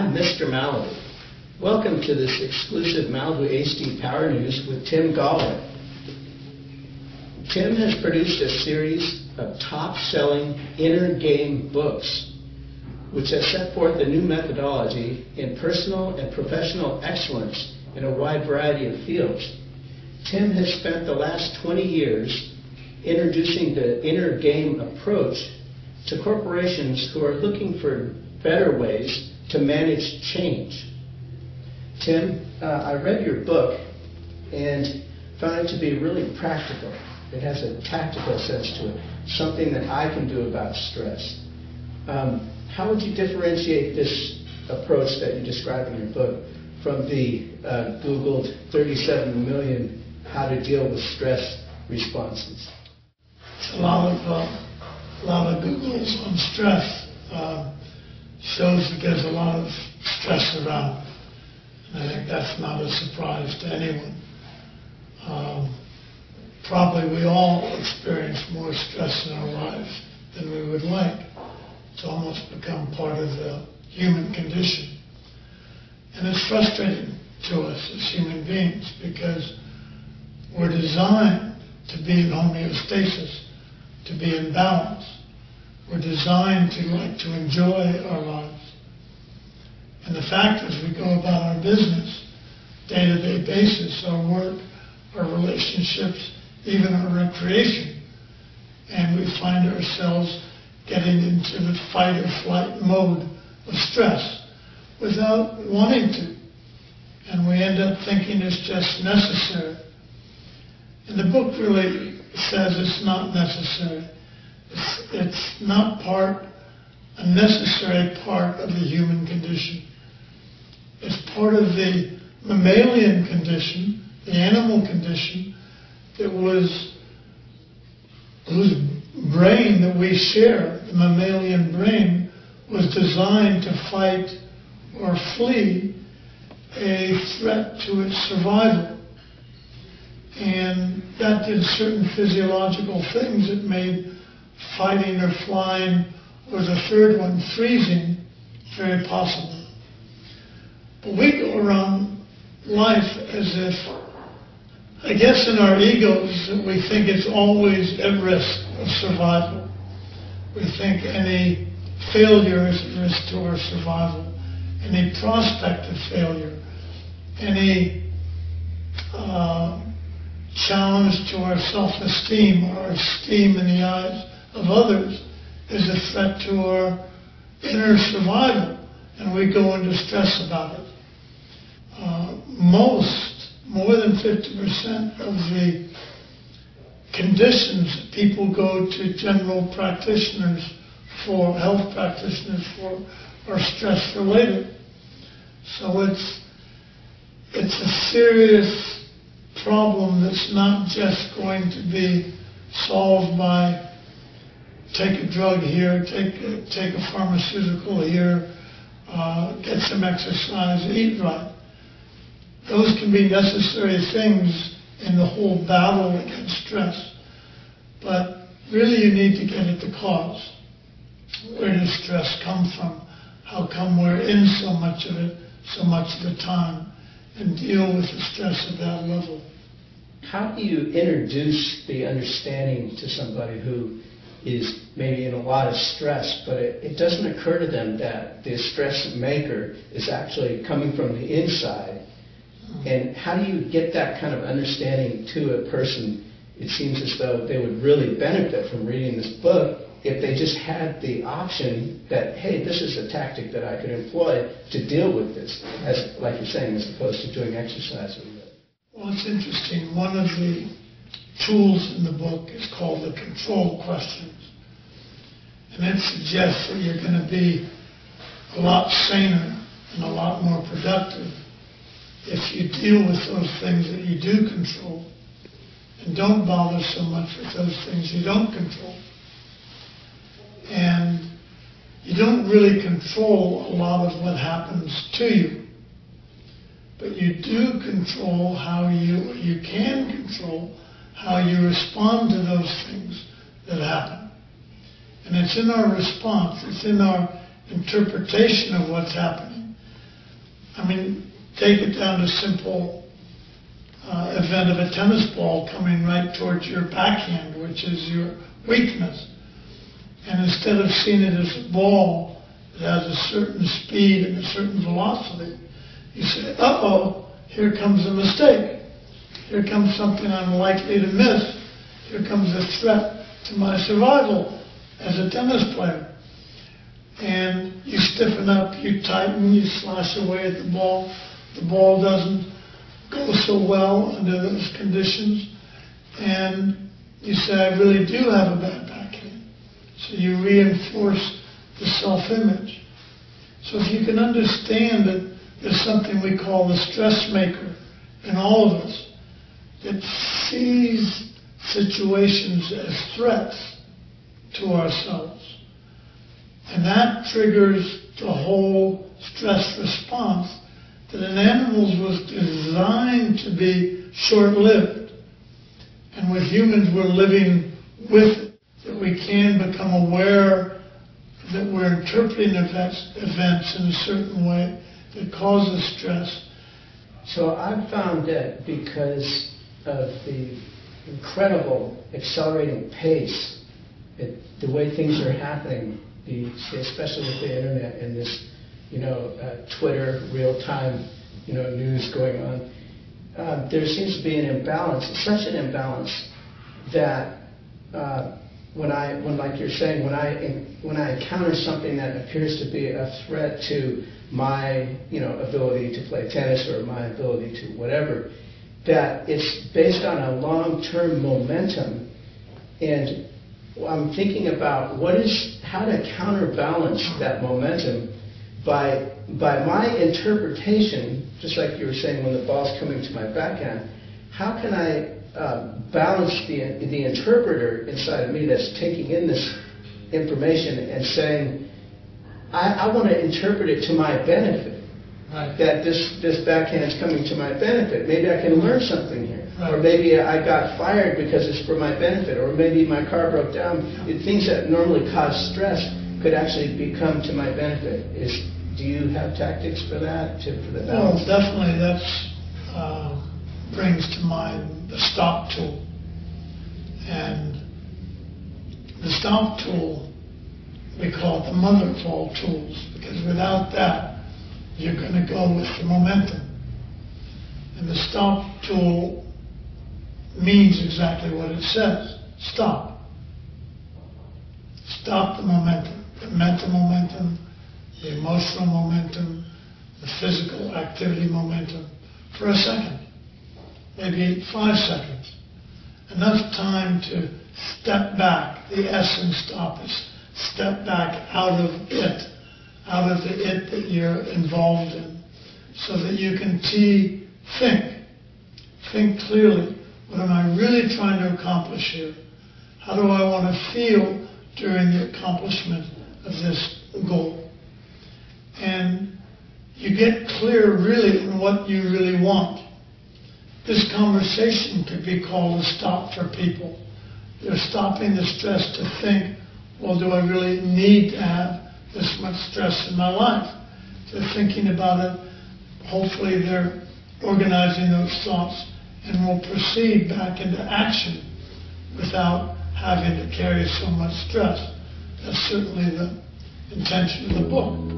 I'm Mr. Malibu. Welcome to this exclusive Malibu HD Power News with Tim Galway. Tim has produced a series of top-selling inner game books, which has set forth a new methodology in personal and professional excellence in a wide variety of fields. Tim has spent the last 20 years introducing the inner game approach to corporations who are looking for better ways to manage change. Tim, I read your book and found it to be really practical. It has a tactical sense to it, something that I can do about stress. How would you differentiate this approach that you describe in your book from the Googled 37 million how to deal with stress responses? A lot of Googles on stress shows that there's a lot of stress around. And I think that's not a surprise to anyone. Probably we all experience more stress in our lives than we would like. It's almost become part of the human condition. And it's frustrating to us as human beings because we're designed to be in homeostasis, to be in balance. We're designed to like to enjoy our lives. And the fact is we go about our business, day-to-day basis, our work, our relationships, even our recreation, and we find ourselves getting into the fight or flight mode of stress without wanting to. And we end up thinking it's just necessary. And the book really says it's not necessary. It's not a necessary part of the human condition. It's part of the mammalian condition, the animal condition, whose brain that we share, the mammalian brain, was designed to fight or flee a threat to its survival. And that did certain physiological things that made fighting or flying, or the third one, freezing, very possible. But we go around life as if, I guess in our egos, we think it's always at risk of survival. We think any failure is at risk to our survival, any prospect of failure, any challenge to our self-esteem or our esteem in the eyes of others is a threat to our inner survival, and we go into stress about it. More than 50% of the conditions that people go to general practitioners for, health practitioners for, are stress related. So it's a serious problem that's not just going to be solved by take a drug here, take a pharmaceutical here, get some exercise, eat right. Those can be necessary things in the whole battle against stress. But really you need to get at the cause. Where does stress come from? How come we're in so much of it, so much of the time, and deal with the stress at that level? How do you introduce the understanding to somebody who is maybe in a lot of stress, but it doesn't occur to them that the stress maker is actually coming from the inside? And how do you get that kind of understanding to a person? It seems as though they would really benefit from reading this book if they just had the option that, hey, this is a tactic that I could employ to deal with this, as like you're saying, as opposed to doing exercise with it. Well, it's interesting. One of the tools in the book is called the control questions. And it suggests that you're going to be a lot saner and a lot more productive if you deal with those things that you do control and don't bother so much with those things you don't control. And you don't really control a lot of what happens to you, but you do control you can control how you respond to those things that happen. And it's in our response, it's in our interpretation of what's happening I mean, take it down to simple event of a tennis ball coming right towards your backhand, which is your weakness. And instead of seeing it as a ball that has a certain speed and a certain velocity, you say, uh-oh, here comes a mistake. Here comes something I'm likely to miss. Here comes a threat to my survival as a tennis player. And you stiffen up, you tighten, you slash away at the ball. The ball doesn't go so well under those conditions. And you say, I really do have a bad backhand. So you reinforce the self-image. So if you can understand that there's something we call the stress maker in all of us that sees situations as threats to ourselves. And that triggers the whole stress response that in animals was designed to be short-lived. And with humans, we're living with it, that we can become aware that we're interpreting events in a certain way that causes stress. So I've found that because of the incredible accelerating pace, the way things are happening, especially with the internet and this, Twitter, real-time, news going on, there seems to be an imbalance, such an imbalance that like you're saying, when I encounter something that appears to be a threat to my, ability to play tennis or my ability to whatever, that it's based on a long-term momentum. And I'm thinking about how to counterbalance that momentum by my interpretation, just like you were saying when the ball's coming to my backhand. How can I balance the interpreter inside of me that's taking in this information and saying, I want to interpret it to my benefit. Right. That this backhand is coming to my benefit. Maybe I can learn something here. Right. Or maybe I got fired because it's for my benefit. Or maybe my car broke down. Things that normally cause stress could actually become to my benefit. Do you have tactics for that? For the balance? Well, definitely that brings to mind the stop tool. And the stop tool, we call it the mother of all tools, because without that, you're going to go with the momentum. And the stop tool means exactly what it says. Stop. Stop the momentum. The mental momentum, the emotional momentum, the physical activity momentum for a second, maybe 5 seconds. Enough time to step back. The S in stop is step back out of it. Out of the it that you're involved in, so that you can think clearly. What am I really trying to accomplish here? How do I want to feel during the accomplishment of this goal? And you get clear really on what you really want. This conversation could be called a stop for people. They're stopping the stress to think, well, do I really need to have this much stress in my life? They're thinking about it. Hopefully they're organizing those thoughts and will proceed back into action without having to carry so much stress. That's certainly the intention of the book.